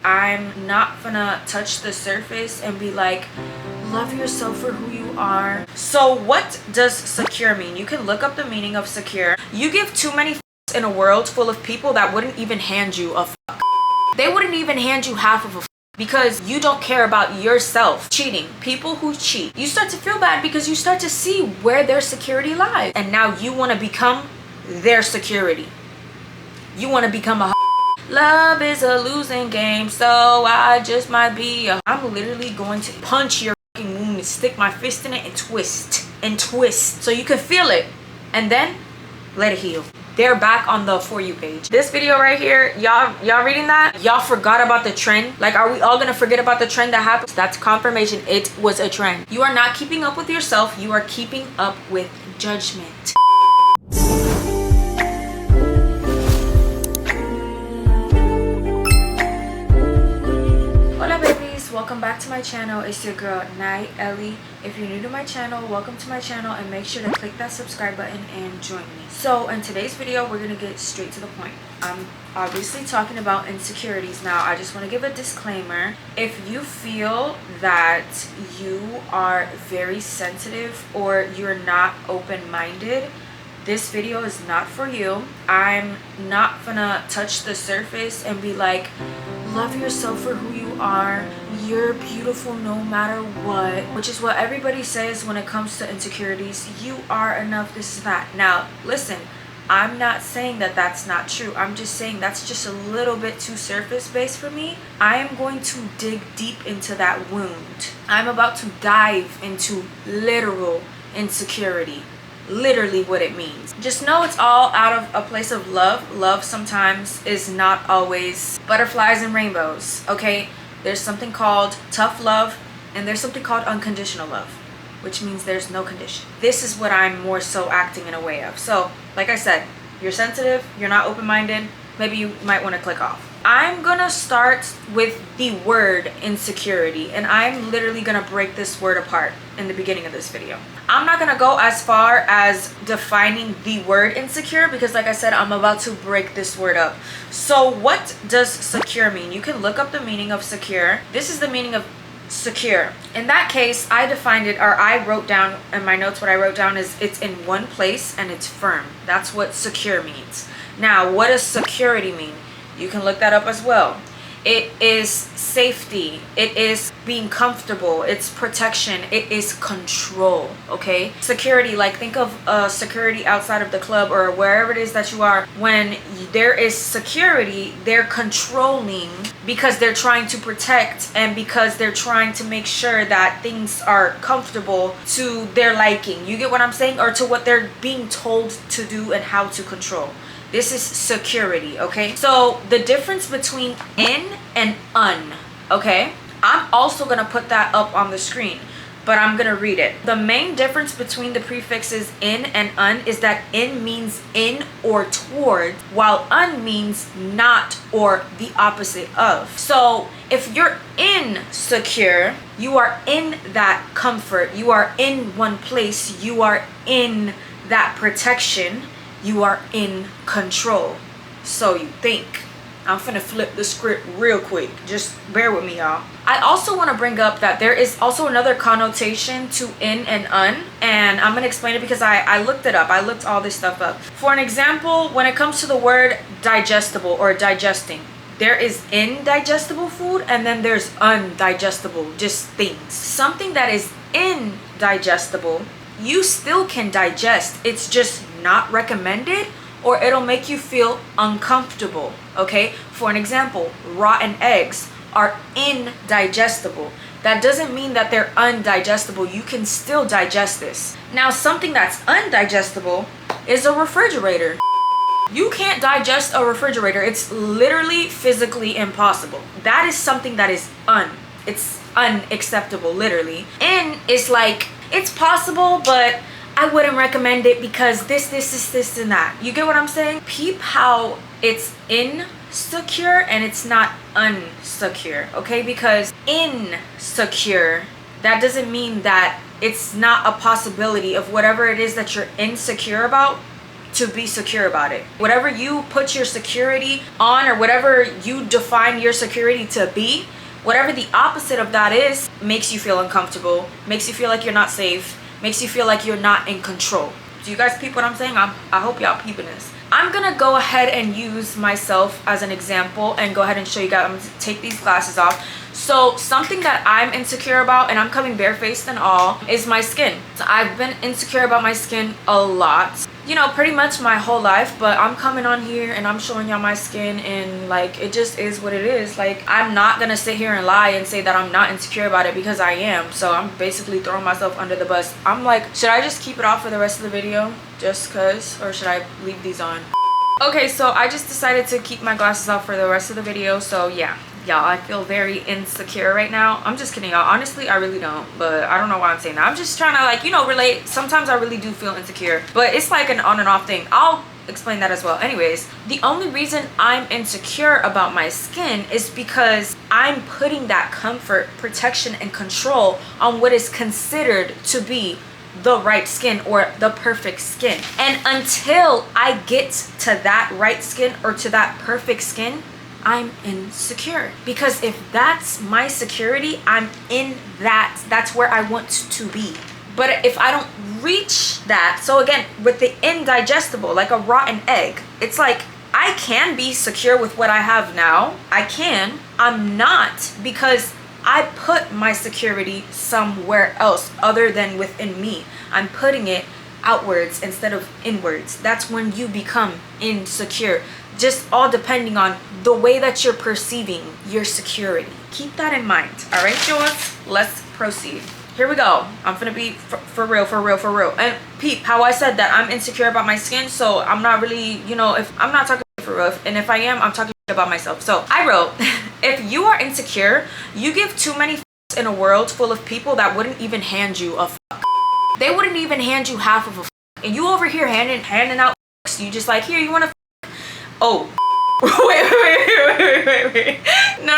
I'm not gonna touch the surface and be like, love yourself for who you are. So what does secure mean? You can look up the meaning of secure. You give too many f***s in a world full of people that wouldn't even hand you a f***. They wouldn't even hand you half of a f*** because you don't care about yourself. Cheating. People who cheat. You start to feel bad because you start to see where their security lies. And now you want to become their security. You want to become a love is a losing game, so I just might be a... I'm literally going to punch your fucking wound and stick my fist in it and twist so you can feel it and then let it heal. They're back on the For You page. This video right here, y'all reading that? Y'all forgot about the trend? Like, are we all gonna forget about the trend that happened? That's confirmation. It was a trend. You are not keeping up with yourself. You are keeping up with judgment. Welcome back to my channel. It's your girl Night Ellie. If you're new to my channel, welcome to my channel and make sure to click that subscribe button and join me. So in today's video, we're gonna get straight to the point. I'm obviously talking about insecurities. Now I just want to give a disclaimer. If you feel that you are very sensitive or you're not open-minded, this video is not for you. I'm not gonna touch the surface and be like, love yourself for who you are. You're beautiful no matter what, which is what everybody says when it comes to insecurities. You are enough, this is that. Now, listen, I'm not saying that that's not true. I'm just saying that's just a little bit too surface-based for me. I am going to dig deep into that wound. I'm about to dive into literal insecurity. Literally what it means. Just know it's all out of a place of love. Love sometimes is not always butterflies and rainbows, okay? There's something called tough love and there's something called unconditional love, which means there's no condition. This is what I'm more so acting in a way of. So, like I said, you're sensitive, you're not open-minded, maybe you might want to click off. I'm gonna start with the word insecurity, and I'm literally gonna break this word apart in the beginning of this video. I'm not gonna go as far as defining the word insecure because, like I said, I'm about to break this word up. So what does secure mean? You can look up the meaning of secure. This is the meaning of secure. In that case, I defined it, or I wrote down in my notes, what I wrote down is it's in one place and it's firm. That's what secure means. Now, what does security mean? You can look that up as well. It is safety. It is being comfortable. It's protection. It is control, okay? Security, like think of security outside of the club or wherever it is that you are. When there is security, they're controlling because they're trying to protect and because they're trying to make sure that things are comfortable to their liking. You get what I'm saying? Or to what they're being told to do and how to control. This is security, okay? So the difference between in and un, okay? I'm also gonna put that up on the screen, but I'm gonna read it. The main difference between the prefixes in and un is that in means in or toward, while un means not or the opposite of. So if you're insecure, you are in that comfort, you are in one place, you are in that protection, you are in control. So you think. I'm finna flip the script real quick. Just bear with me, y'all. I also want to bring up that there is also another connotation to in and un, and I'm gonna explain it because I looked it up. I looked all this stuff up. For an example, when it comes to the word digestible or digesting, there is indigestible food and then there's undigestible, just things. Something that is indigestible, you still can digest. It's just not recommended, or it'll make you feel uncomfortable, okay? For an example, rotten eggs are indigestible. That doesn't mean that they're undigestible. You can still digest this. Now, something that's undigestible is a refrigerator. You can't digest a refrigerator. It's literally physically impossible. That is something that is it's unacceptable, literally. In is like, it's possible, but I wouldn't recommend it because this, and that. You get what I'm saying? Peep how it's insecure and it's not unsecure, okay? Because insecure, that doesn't mean that it's not a possibility of whatever it is that you're insecure about to be secure about it. Whatever you put your security on, or whatever you define your security to be, whatever the opposite of that is, makes you feel uncomfortable, makes you feel like you're not safe, makes you feel like you're not in control. Do you guys peep what I'm saying? I hope y'all peeping this. I'm gonna go ahead and use myself as an example and go ahead and show you guys. I'm gonna take these glasses off. So something that I'm insecure about, and I'm coming barefaced and all, is my skin. So I've been insecure about my skin a lot, you know, pretty much my whole life, but I'm coming on here and I'm showing y'all my skin, and like, it just is what it is. Like, I'm not gonna sit here and lie and say that I'm not insecure about it, because I am. So I'm basically throwing myself under the bus. I'm like, should I just keep it off for the rest of the video just cause, or should I leave these on? Okay, so I just decided to keep my glasses off for the rest of the video. So yeah, y'all, I feel very insecure right now. I'm just kidding, y'all. Honestly, I really don't, but I don't know why I'm saying that. I'm just trying to, like, you know, relate. Sometimes I really do feel insecure, but it's like an on and off thing. I'll explain that as well. Anyways, the only reason I'm insecure about my skin is because I'm putting that comfort, protection, and control on what is considered to be the right skin or the perfect skin. And until I get to that right skin or to that perfect skin, I'm insecure. Because if that's my security, I'm in that. That's where I want to be. But if I don't reach that, so again, with the indigestible, like a rotten egg, it's like, I can be secure with what I have now. I can. I'm not, because I put my security somewhere else other than within me. I'm putting it outwards instead of inwards. That's when you become insecure. Just all depending on the way that you're perceiving your security. Keep that in mind. All right, yours. Let's proceed. Here we go. I'm gonna be for real. And peep how I said that I'm insecure about my skin. So I'm not really, you know, if I'm not talking for real, and if I am, I'm talking about myself. So I wrote, if you are insecure, you give too many fucks in a world full of people that wouldn't even hand you a fuck. They wouldn't even hand you half of a fuck. And you over here handing out fucks. You just like, here, you want to fuck? Oh. wait. No,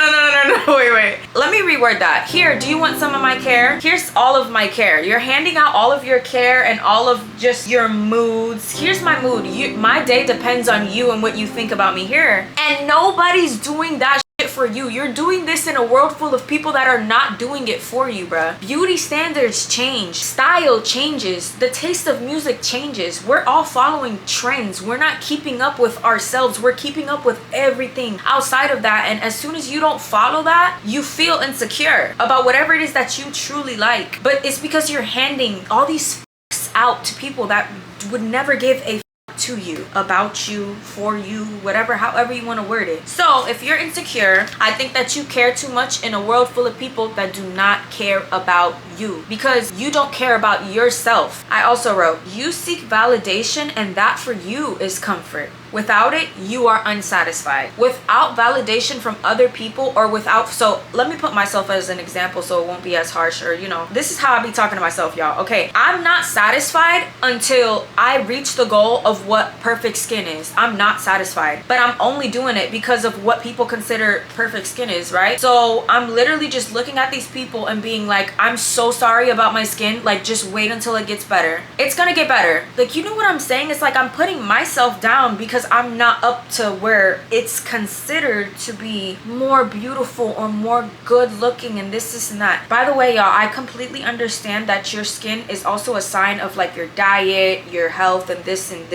wait. Let me reword that. Here, do you want some of my care? Here's all of my care. You're handing out all of your care and all of just your moods. Here's my mood. My day depends on you and what you think about me here. And nobody's doing that for you. You're doing this in a world full of people that are not doing it for you, bruh. Beauty standards change, style changes, the taste of music changes. We're all following trends. We're not keeping up with ourselves. We're keeping up with everything outside of that. And as soon as you don't follow that, you feel insecure about whatever it is that you truly like. But it's because you're handing all these f***s out to people that would never give a to you, about you, for you, whatever, however you want to word it. So if you're insecure, I think that you care too much in a world full of people that do not care about you, because you don't care about yourself. I also wrote, you seek validation, and that for you is comfort. Without it, you are unsatisfied. Without validation from other people, or without, so let me put myself as an example so it won't be as harsh, or, you know, this is how I be talking to myself, y'all. Okay, I'm not satisfied until I reach the goal of what perfect skin is. I'm not satisfied, but I'm only doing it because of what people consider perfect skin is, right? So I'm literally just looking at these people and being like, I'm so sorry about my skin. Like, just wait until it gets better. It's gonna get better. Like, you know what I'm saying? It's like I'm putting myself down because I'm not up to where it's considered to be more beautiful or more good looking and this and that. By the way, y'all, I completely understand that your skin is also a sign of like your diet, your health, and this and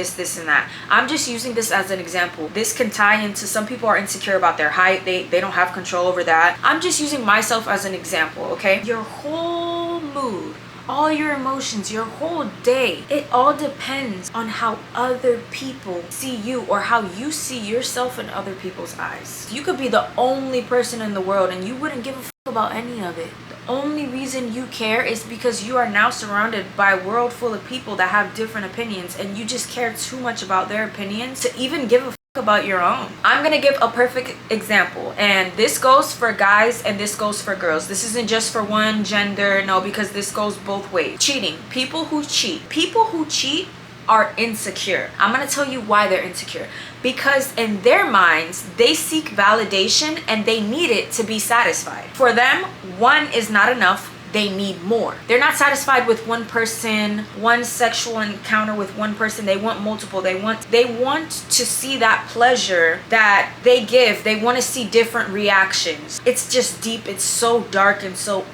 that. I'm just using this as an example. This can tie into, some people are insecure about their height. They don't have control over that. I'm just using myself as an example, okay? Your whole mood, all your emotions, your whole day, it all depends on how other people see you or how you see yourself in other people's eyes. You could be the only person in the world and you wouldn't give a fuck about any of it. The only reason you care is because you are now surrounded by a world full of people that have different opinions, and you just care too much about their opinions to even give a fuck about your own. I'm gonna give a perfect example, and this goes for guys and this goes for girls. This isn't just for one gender, no, because this goes both ways. Cheating. People who cheat are insecure. I'm gonna tell you why they're insecure. Because in their minds, they seek validation and they need it to be satisfied. For them, one is not enough, they need more. They're not satisfied with one person, one sexual encounter with one person. They want multiple. They want to see that pleasure that they give. They want to see different reactions. It's just deep. It's so dark and so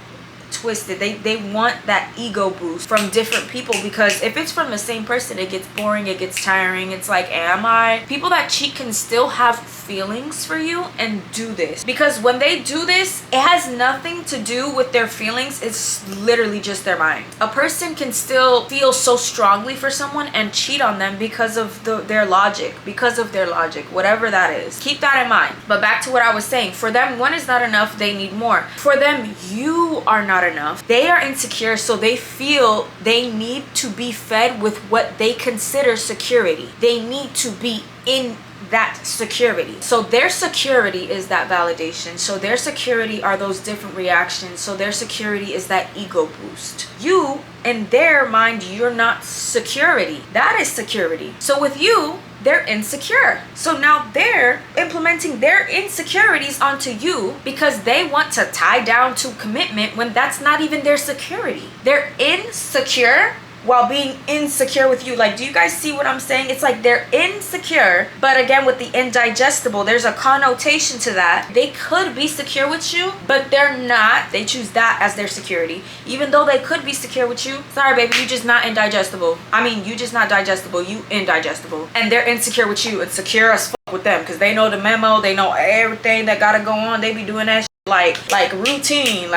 twisted. They want that ego boost from different people, because if it's from the same person, it gets boring, it gets tiring. It's like, people that cheat can still have feelings for you and do this, because when they do this, it has nothing to do with their feelings. It's literally just their mind. A person can still feel so strongly for someone and cheat on them because of their logic, whatever that is. Keep that in mind. But back to what I was saying, for them, one is not enough. They need more. For them, you are not enough. They are insecure, so they feel they need to be fed with what they consider security. They need to be in that security. So their security is that validation. So their security are those different reactions. So their security is that ego boost. You, in their mind, you're not security. That is security. So with you, they're insecure. So now they're implementing their insecurities onto you because they want to tie down to commitment when that's not even their security. They're insecure while being insecure with you. Like, do you guys see what I'm saying? It's like they're insecure, but again, with the indigestible, there's a connotation to that. They could be secure with you, but they're not. They choose that as their security, even though they could be secure with you. Sorry, baby, you just not indigestible. I mean, you just not digestible, you indigestible. And they're insecure with you, insecure as fuck with them, because they know the memo, they know everything that gotta go on. They be doing that like routine.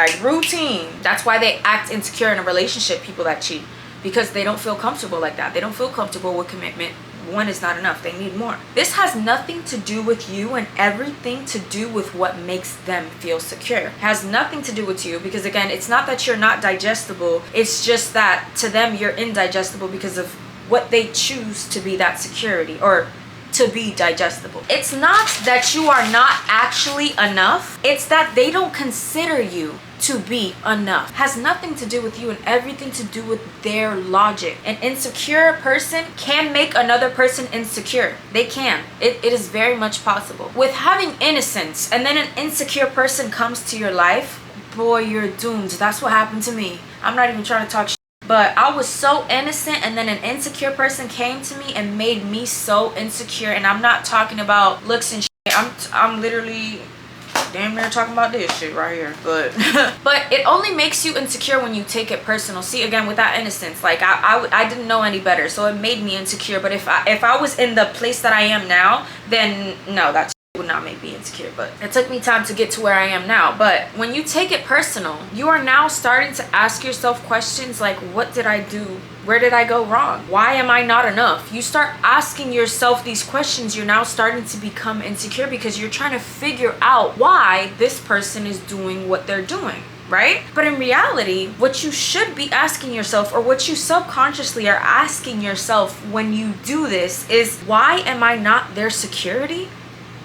That's why they act insecure in a relationship, people that cheat, because they don't feel comfortable like that. They don't feel comfortable with commitment. One is not enough. They need more. This has nothing to do with you and everything to do with what makes them feel secure. It has nothing to do with you, because again, it's not that you're not digestible. It's just that to them, you're indigestible because of what they choose to be that security, or to be digestible. It's not that you are not actually enough. It's that they don't consider you to be enough. Has nothing to do with you and everything to do with their logic. An insecure person can make another person insecure. They can. It is very much possible. With having innocence and then an insecure person comes to your life, boy, you're doomed. That's what happened to me. I'm not even trying to talk shit, but I was so innocent, and then an insecure person came to me and made me so insecure. And I'm not talking about looks and shit. I'm literally damn near talking about this shit right here, but but it only makes you insecure when you take it personal. See, again, with that innocence, like I didn't know any better, so it made me insecure. But if I was in the place that I am now, then no, that would not make me insecure. But it took me time to get to where I am now. But when you take it personal, you are now starting to ask yourself questions like, what did I do? Where did I go wrong? Why am I not enough? You start asking yourself these questions. You're now starting to become insecure because you're trying to figure out why this person is doing what they're doing, right? But in reality, what you should be asking yourself, or what you subconsciously are asking yourself when you do this, is, why am I not their security,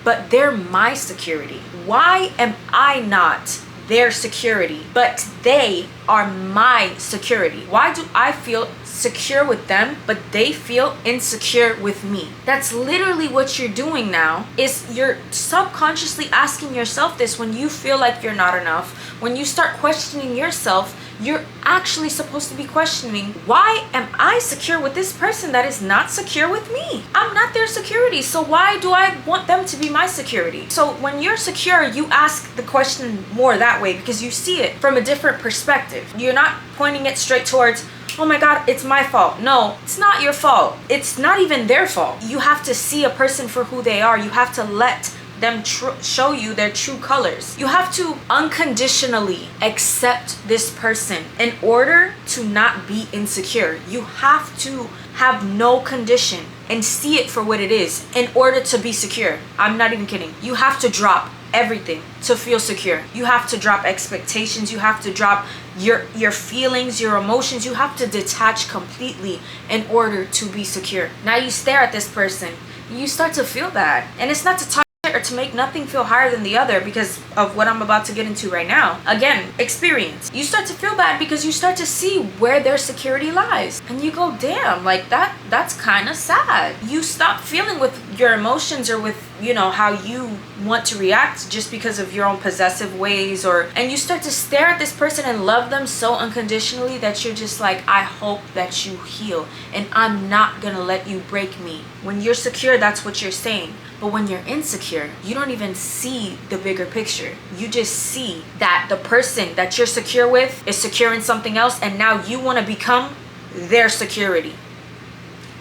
but they're my security? Why am I not their security, but they are my security? Why do I feel secure with them, but they feel insecure with me? That's literally what you're doing now, is you're subconsciously asking yourself this when you feel like you're not enough. When you start questioning yourself, you're actually supposed to be questioning, why am I secure with this person that is not secure with me? I'm not their security, so why do I want them to be my security? So when you're secure, you ask the question more that way, because you see it from a different perspective. You're not pointing it straight towards, oh my God, it's my fault. No, it's not your fault. It's not even their fault. You have to see a person for who they are. You have to let them show you their true colors. You have to unconditionally accept this person in order to not be insecure. You have to have no condition and see it for what it is in order to be secure. I'm not even kidding. You have to drop everything to feel secure. You have to drop expectations. You have to drop your feelings, your emotions. You have to detach completely in order to be secure. Now you stare at this person, you start to feel that. And it's not to talk or to make nothing feel higher than the other, because of what I'm about to get into right now. Again, experience. You start to feel bad because you start to see where their security lies, and you go, damn, like that's kind of sad. You stop feeling with your emotions or with you know, how you want to react just because of your own possessive ways, and you start to stare at this person and love them so unconditionally that you're just like, I hope that you heal and I'm not gonna let you break me. When you're secure, that's what you're saying. But when you're insecure, you don't even see the bigger picture. You just see that the person that you're secure with is secure in something else, and now you want to become their security.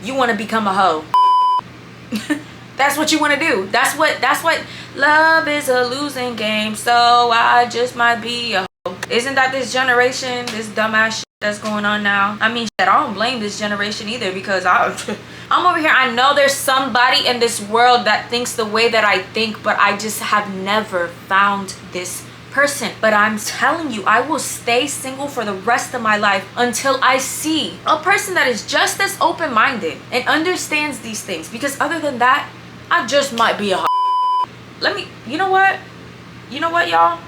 You want to become a hoe. That's what you want to do. That's what love is, a losing game, so I just might be a hoe. Isn't that this generation, this dumbass shit that's going on now? I mean, shit, I don't blame this generation either, because I'm over here. I know there's somebody in this world that thinks the way that I think, but I just have never found this person. But I'm telling you, I will stay single for the rest of my life until I see a person that is just as open-minded and understands these things. Because other than that, I just might be a you know what, y'all,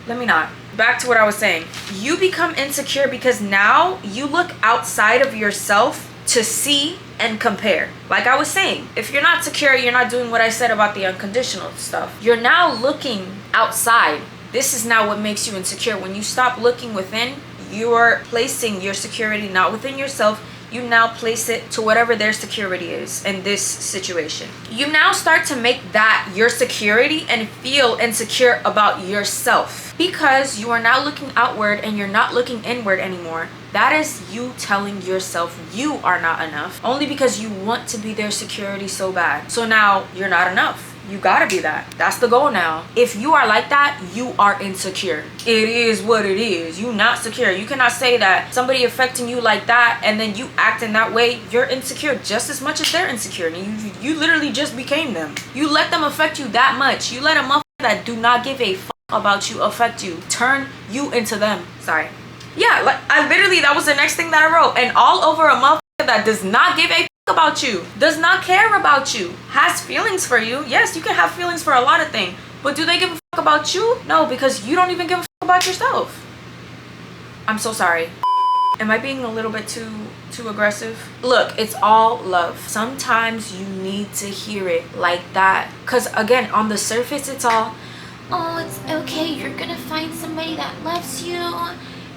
let me not. Back to what I was saying. You become insecure because now you look outside of yourself to see and compare. Like I was saying, if you're not secure, you're not doing what I said about the unconditional stuff. You're now looking outside. This is now what makes you insecure. When you stop looking within, you're placing your security not within yourself. You now place it to whatever their security is in this situation. You now start to make that your security and feel insecure about yourself, because you are now looking outward and you're not looking inward anymore. That is you telling yourself you are not enough, only because you want to be their security so bad. So now you're not enough. You gotta be that. That's the goal now. If you are like that, you are insecure. It is what it is. You not secure. You cannot say that somebody affecting you like that and then you act in that way. You're insecure just as much as they're insecure. And you literally just became them. You let them affect you that much. You let a motherfucker that do not give a fuck about you affect you. Turn you into them. Sorry. Yeah, like I literally, that was the next thing that I wrote. And all over a motherfucker that does not give a fuck about you, does not care about you, has feelings for you. Yes, you can have feelings for a lot of things, but do they give a fuck about you? No, because you don't even give a fuck about yourself. I'm so sorry. Am I being a little bit too aggressive? Look, it's all love. Sometimes you need to hear it like that, because again, on the surface it's all, oh, it's okay, you're gonna find somebody that loves you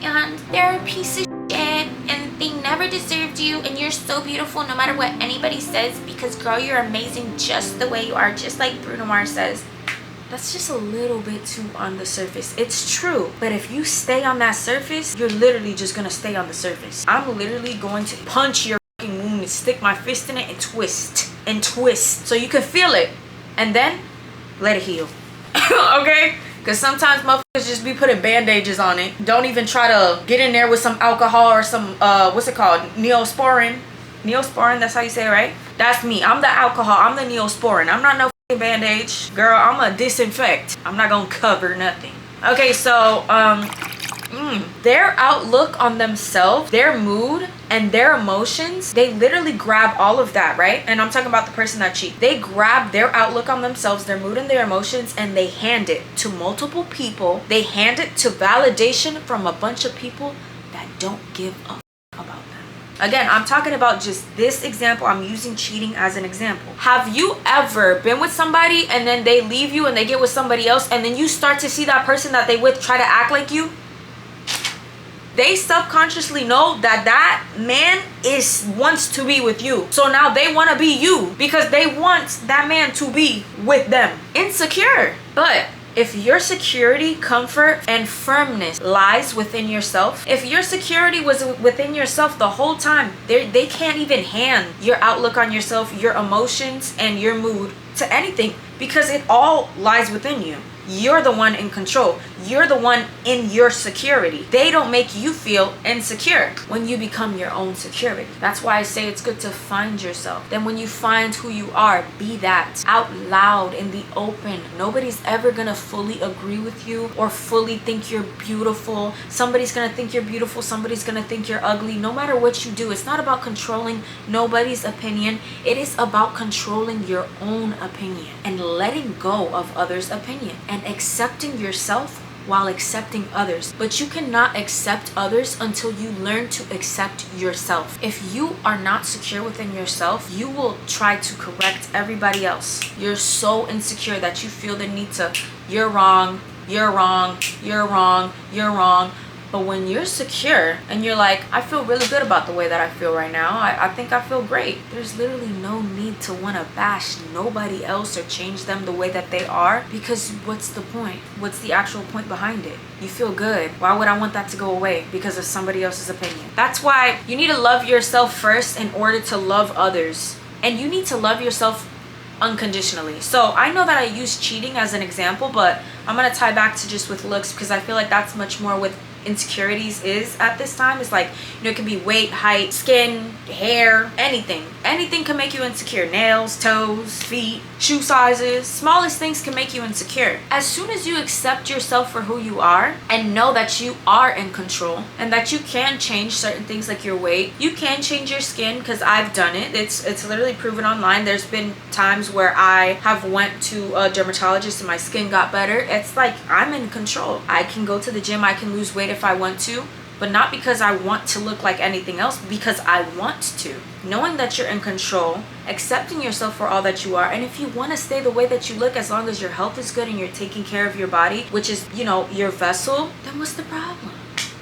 and they're a piece of shit and they never deserved you and you're so beautiful no matter what anybody says, because girl, you're amazing just the way you are, just like Bruno Mars says. That's just a little bit too on the surface. It's true, but if you stay on that surface, you're literally just gonna stay on the surface. I'm literally going to punch your fucking wound and stick my fist in it and twist so you can feel it, and then let it heal. Okay? Because sometimes motherfuckers just be putting bandages on it. Don't even try to get in there with some alcohol or some, what's it called? Neosporin. Neosporin, that's how you say it, right? That's me. I'm the alcohol. I'm the Neosporin. I'm not no fucking bandage. Girl, I'm a disinfect. I'm not gonna cover nothing. Okay, so, their outlook on themselves, their mood, and their emotions, they literally grab all of that, right? And I'm talking about the person that cheats. They grab their outlook on themselves, their mood and their emotions, and they hand it to multiple people. They hand it to validation from a bunch of people that don't give a fuck about them. Again, I'm talking about just this example. I'm using cheating as an example. Have you ever been with somebody and then they leave you and they get with somebody else, and then you start to see that person that they with try to act like you? They subconsciously know that that man wants to be with you. So now they want to be you because they want that man to be with them. Insecure. But if your security, comfort, and firmness lies within yourself, if your security was within yourself the whole time, they can't even hand your outlook on yourself, your emotions, and your mood to anything, because it all lies within you. You're the one in control. You're the one in your security. They don't make you feel insecure when you become your own security. That's why I say it's good to find yourself. Then when you find who you are, be that out loud in the open. Nobody's ever gonna fully agree with you or fully think you're beautiful. Somebody's gonna think you're beautiful. Somebody's gonna think you're ugly. No matter what you do, it's not about controlling nobody's opinion. It is about controlling your own opinion and letting go of others' opinion and accepting yourself while accepting others. But you cannot accept others until you learn to accept yourself. If you are not secure within yourself, you will try to correct everybody else. You're so insecure that you feel the need to, you're wrong, you're wrong, you're wrong, you're wrong. But when you're secure and you're like, I feel really good about the way that I feel right now, I think I feel great, there's literally no need to want to bash nobody else or change them the way that they are, because what's the point? What's the actual point behind it? You feel good. Why would I want that to go away because of somebody else's opinion? That's why you need to love yourself first in order to love others. And you need to love yourself unconditionally. So I know that I use cheating as an example, but I'm going to tie back to just with looks, because I feel like that's much more with insecurities is at this time. It's like, you know, it can be weight, height, skin, hair, anything can make you insecure. Nails, toes, feet, shoe sizes, smallest things can make you insecure. As soon as you accept yourself for who you are and know that you are in control and that you can change certain things like your weight, you can change your skin, because I've done it. It's literally proven online. There's been times where I have went to a dermatologist and my skin got better. It's like, I'm in control. I can go to the gym, I can lose weight if I want to, but not because I want to look like anything else, because I want to. Knowing that you're in control, accepting yourself for all that you are, and if you want to stay the way that you look, as long as your health is good and you're taking care of your body, which is, you know, your vessel, then what's the problem?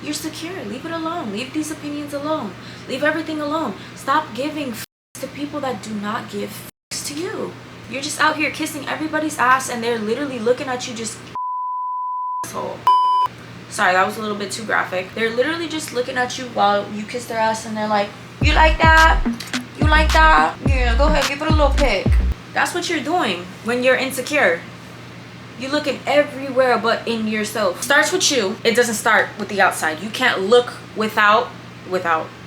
You're secure. Leave it alone. Leave these opinions alone. Leave everything alone. Stop giving to people that do not give to you. You're just out here kissing everybody's ass and they're literally looking at you just asshole. Sorry, that was a little bit too graphic. They're literally just looking at you while you kiss their ass and they're like, you like that? You like that? Yeah, go ahead, give it a little pick. That's what you're doing when you're insecure. You're looking everywhere but in yourself. Starts with you. It doesn't start with the outside. You can't look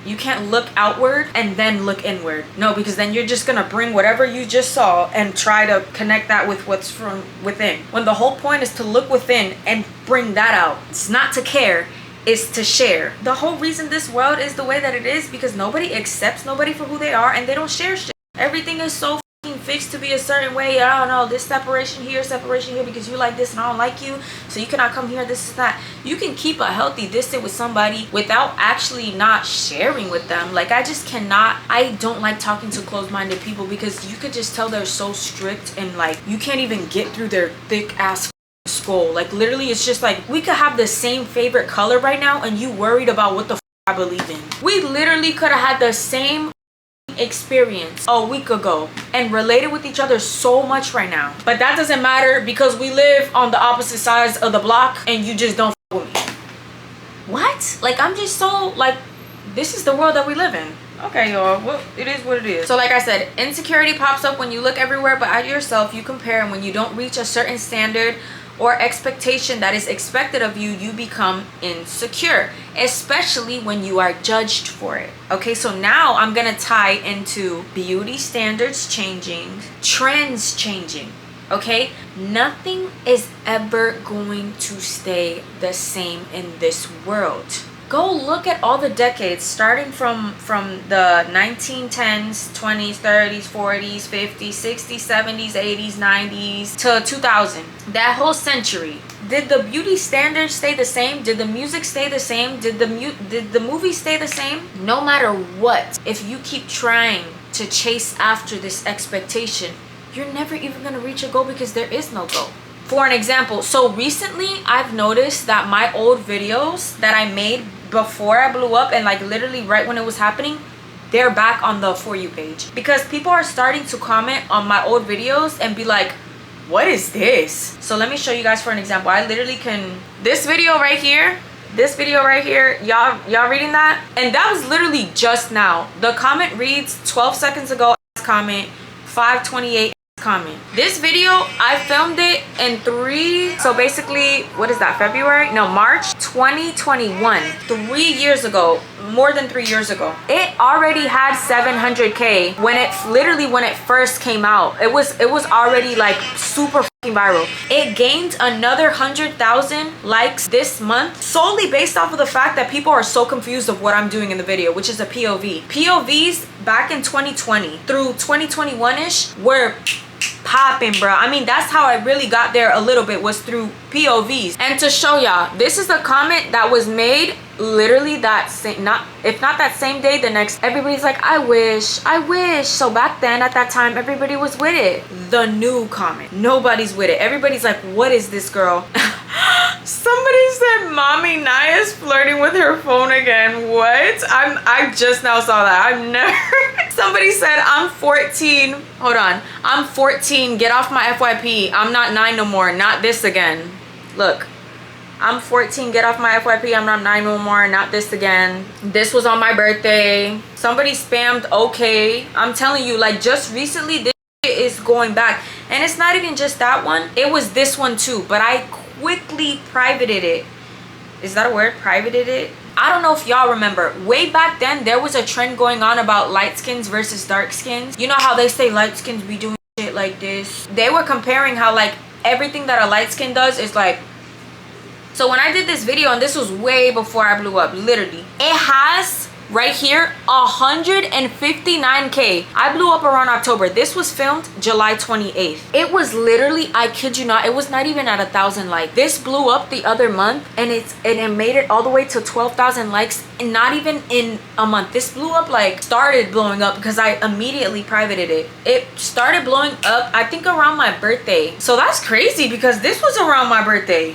you can't look outward and then look inward. No, because then you're just gonna bring whatever you just saw and try to connect that with what's from within. When the whole point is to look within and bring that out. It's not to care, it's to share. The whole reason this world is the way that it is because nobody accepts nobody for who they are and they don't share shit. Everything is so fixed to be a certain way. I don't know, this separation here because you like this and I don't like you, so you cannot come here, this is that. You can keep a healthy distance with somebody without actually not sharing with them. Like, I just cannot, I don't like talking to closed-minded people because you could just tell they're so strict and like you can't even get through their thick ass skull. Like, literally, it's just like we could have the same favorite color right now and you worried about what the I believe in. We literally could have had the same experience a week ago and related with each other so much right now, but that doesn't matter because we live on the opposite sides of the block and you just don't with me. What? Like, I'm just so like, this is the world that we live in. Okay, y'all, well, it is what it is. So like I said, insecurity pops up when you look everywhere but at yourself. You compare, and when you don't reach a certain standard or expectation that is expected of you, you become insecure, especially when you are judged for it. Okay, so now I'm gonna tie into beauty standards changing, trends changing. Okay, nothing is ever going to stay the same in this world. Go look at all the decades starting from the 1910s, 20s, 30s, 40s, 50s, 60s, 70s, 80s, 90s to 2000. That whole century. Did the beauty standards stay the same? Did the music stay the same? Did the movies stay the same? No matter what, if you keep trying to chase after this expectation, you're never even going to reach a goal because there is no goal. For an example, so recently I've noticed that my old videos that I made before I blew up and like literally right when it was happening, they're back on the For You page because people are starting to comment on my old videos and be like, what is this? So let me show you guys for an example. I literally can, this video right here, y'all reading that? And that was literally just now. The comment reads 12 seconds ago comment, 5:28 comment. This video I filmed it in so basically, what is that, February? No, March 2021. 3 years ago, more than 3 years ago. It already had 700K when it first came out. It was already like super fucking viral. It gained another 100,000 likes this month solely based off of the fact that people are so confused of what I'm doing in the video, which is a POV. POVs back in 2020 through 2021-ish were popping, bro. I mean, that's how I really got there a little bit, was through POVs. And to show y'all, this is a comment that was made literally that same, if not that same day, the next. Everybody's like, I wish. So back then, at that time, everybody was with it. The new comment, nobody's with it. Everybody's like, what is this girl? Somebody said mommy Naya's flirting with her phone again. What? I just now saw that. I've never. Somebody said I'm 14. Hold on, I'm 14. Get off my FYP. I'm not 9 no more. Not this again. Look, I'm 14. Get off my FYP. I'm not 9 no more. Not this again. This was on my birthday. Somebody spammed okay. I'm telling you, like, just recently this shit is going back. And it's not even just that one. It was this one too. But I quickly privated it. Is that a word? Privated it? I don't know if y'all remember. Way back then, there was a trend going on about light skins versus dark skins. You know how they say light skins be doing shit like this? They were comparing how, like, everything that a light skin does is like. So when I did this video, and this was way before I blew up, literally, it has right here 159k. I blew up around October. This was filmed July 28th. It was literally, I kid you not, it was not even at 1,000 likes. This blew up the other month, and it made it all the way to 12,000 likes, and not even in a month. This blew up, like, started blowing up because I immediately privated it. It started blowing up, I think, around my birthday. So that's crazy because this was around my birthday.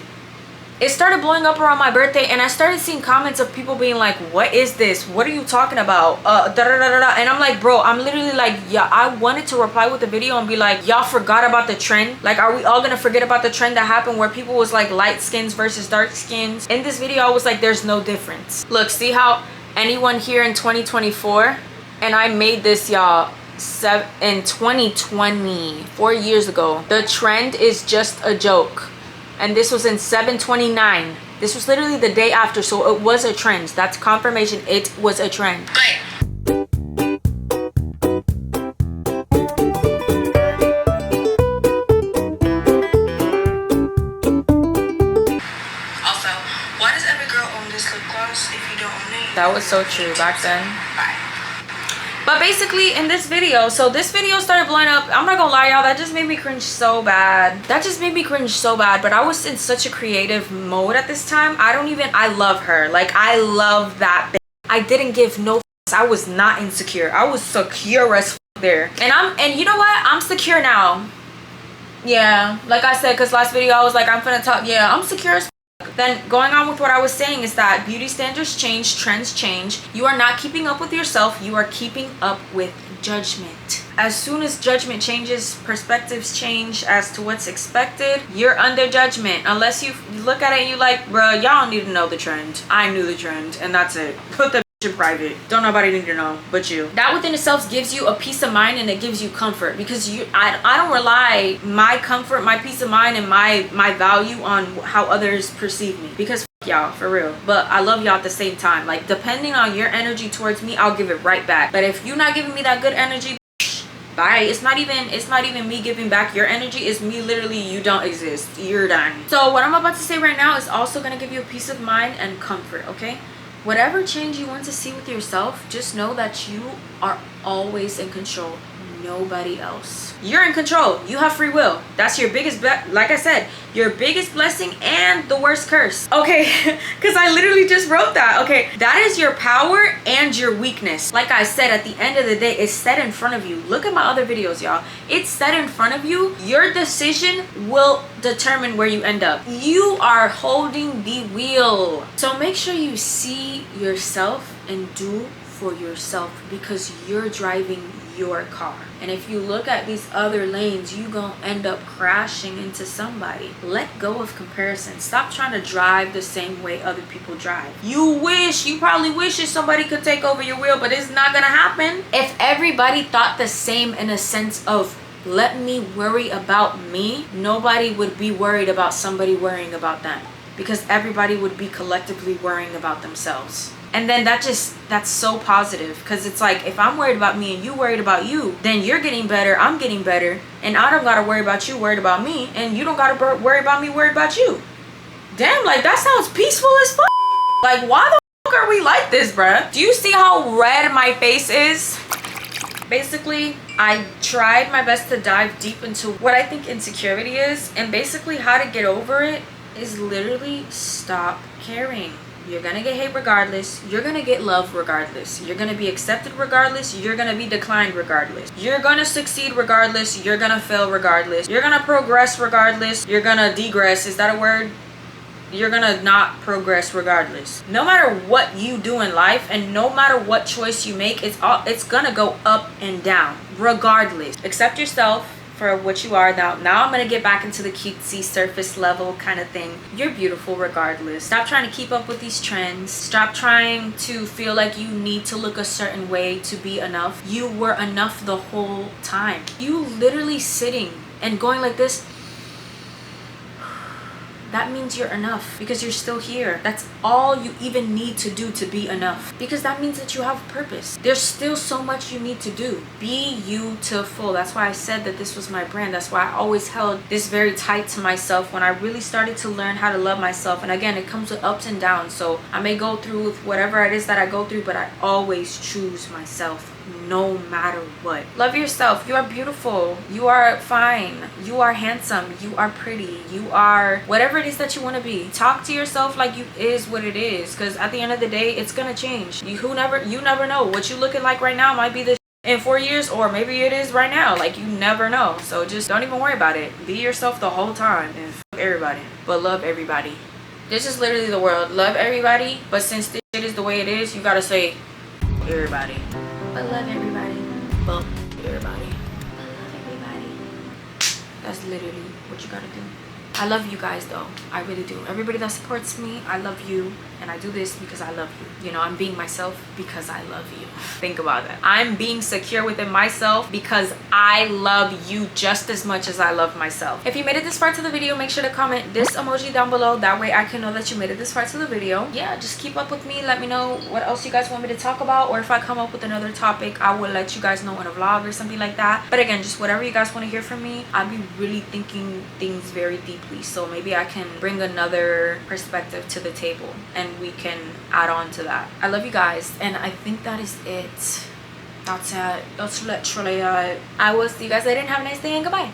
It started blowing up around my birthday, and I started seeing comments of people being like, what is this? What are you talking about? And I'm like, bro, I'm literally like, yeah, I wanted to reply with a video and be like, y'all forgot about the trend? Like, are we all gonna forget about the trend that happened where people was like light skins versus dark skins? In this video, I was like, there's no difference. Look, see how anyone here in 2024, and I made this, y'all, in 2020, 4 years ago. The trend is just a joke. And this was in 7/29. This was literally the day after, so it was a trend. That's confirmation. It was a trend. Also, why does every girl own this lip gloss if you don't own it? That was so true back then. Bye. But basically, in this video, so this video started blowing up. I'm not gonna lie, y'all, that just made me cringe so bad. That just made me cringe so bad. But I was in such a creative mode at this time. I love her. Like, I love that bitch. I didn't give no f***s. I was not insecure. I was secure as f*** there. And you know what? I'm secure now. Yeah, like I said, because last video I was like, I'm finna talk. Yeah, I'm secure as f***. Then going on with what I was saying is that beauty standards change, trends change. You are not keeping up with yourself, you are keeping up with judgment. As soon as judgment changes, perspectives change as to what's expected, you're under judgment. Unless you look at it and you like, bruh, y'all don't need to know the trend. I knew the trend, and that's it. Put the in private. Don't nobody need to know but you. That within itself gives you a peace of mind, and it gives you comfort, because I don't rely my comfort, my peace of mind, and my value on how others perceive me, because y'all, for real. But I love y'all at the same time. Like, depending on your energy towards me, I'll give it right back. But if you're not giving me that good energy, bye. It's not even me giving back your energy. It's me literally, you don't exist, you're done. So what I'm about to say right now is also gonna give you a peace of mind and comfort, okay? Whatever change you want to see with yourself, just know that you are always in control. Nobody else. You're in control. You have free will. That's your biggest, like I said, your biggest blessing and the worst curse. Okay, because I literally just wrote that. Okay, that is your power and your weakness. Like I said, at the end of the day, it's set in front of you. Look at my other videos, y'all. It's set in front of you. Your decision will determine where you end up. You are holding the wheel. So make sure you see yourself and do for yourself, because you're driving your car. And if you look at these other lanes, you gonna end up crashing into somebody. Let go of comparison. Stop trying to drive the same way other people drive. You probably wish that somebody could take over your wheel, but it's not gonna happen. If everybody thought the same, in a sense of let me worry about me, nobody would be worried about somebody worrying about them, because everybody would be collectively worrying about themselves. And then that's so positive, because it's like, if I'm worried about me and you worried about you, then you're getting better, I'm getting better, and I don't gotta worry about you worried about me, and you don't gotta worry about me worried about you. Damn, like, that sounds peaceful as fuck. Like, why the fuck are we like this, bruh? Do you see how red my face is? Basically, I tried my best to dive deep into what I think insecurity is, and basically how to get over it is literally stop caring. You're gonna get hate regardless. You're gonna get love regardless. You're gonna be accepted regardless. You're gonna be declined regardless. You're gonna succeed regardless. You're gonna fail regardless. You're gonna progress regardless. You're gonna degress. Is that a word? You're gonna not progress regardless. No matter what you do in life and no matter what choice you make, it's gonna go up and down regardless. Accept yourself for what you are. Now I'm gonna get back into the cutesy surface level kind of thing. You're beautiful regardless. Stop trying to keep up with these trends. Stop trying to feel like you need to look a certain way to be enough. You were enough the whole time. You literally sitting and going like this, that means you're enough because you're still here. That's all you even need to do to be enough, because that means that you have purpose. There's still so much you need to do. Be you to full. That's why I said that this was my brand. That's why I always held this very tight to myself when I really started to learn how to love myself. And again, it comes with ups and downs. So I may go through with whatever it is that I go through, but I always choose myself no matter what. Love yourself. You are beautiful. You are fine. You are handsome. You are pretty. You are whatever it is that you want to be. Talk to yourself like you is what it is, because at the end of the day, it's gonna change. You never know. What you looking like right now might be this in 4 years, or maybe it is right now. Like, you never know. So just don't even worry about it. Be yourself the whole time and fuck everybody, but love everybody. This is literally the world. Love everybody, but since this shit is the way it is, you gotta say everybody. But love everybody. But everybody. But love everybody. That's literally what you gotta do. I love you guys though. I really do. Everybody that supports me, I love you. And I do this because I love you. You know, I'm being myself because I love you. Think about that. I'm being secure within myself because I love you just as much as I love myself. If you made it this far to the video, make sure to comment this emoji down below. That way I can know that you made it this far to the video. Yeah, just keep up with me. Let me know what else you guys want me to talk about. Or if I come up with another topic, I will let you guys know in a vlog or something like that. But again, just whatever you guys want to hear from me. I'll be really thinking things very deeply. So maybe I can bring another perspective to the table and we can add on to that. I love you guys, and I think that is it. That's it. That's literally it. I will see you guys later and have a nice day, and goodbye.